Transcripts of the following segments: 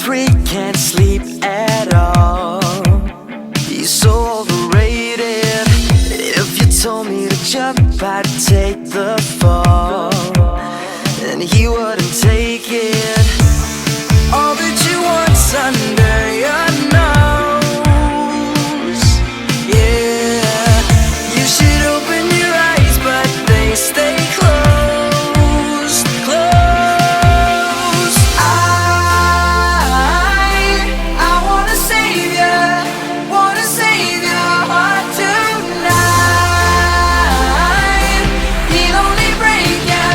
3 can't sleep at all. He's so overrated. If you told me to jump, I'd take the fall, and he wouldn't take it. All that you want's under your nose. Yeah, you should open your eyes, but they stay closed, closed. I wanna save your heart tonight. He'll only break ya,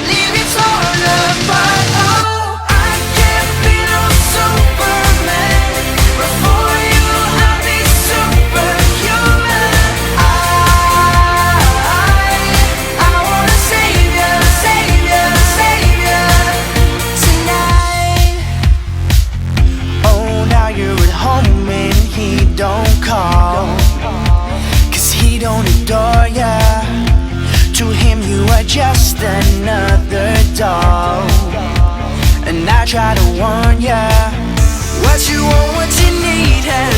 leave you torn apart. Oh, I can't be no Superman, but for you I'll be superhuman. I wanna save ya tonight. Oh, now you're at home and he don't call, 'cause he don't adore ya. To him you are just another doll, and I try to warn ya. What you want, what you need has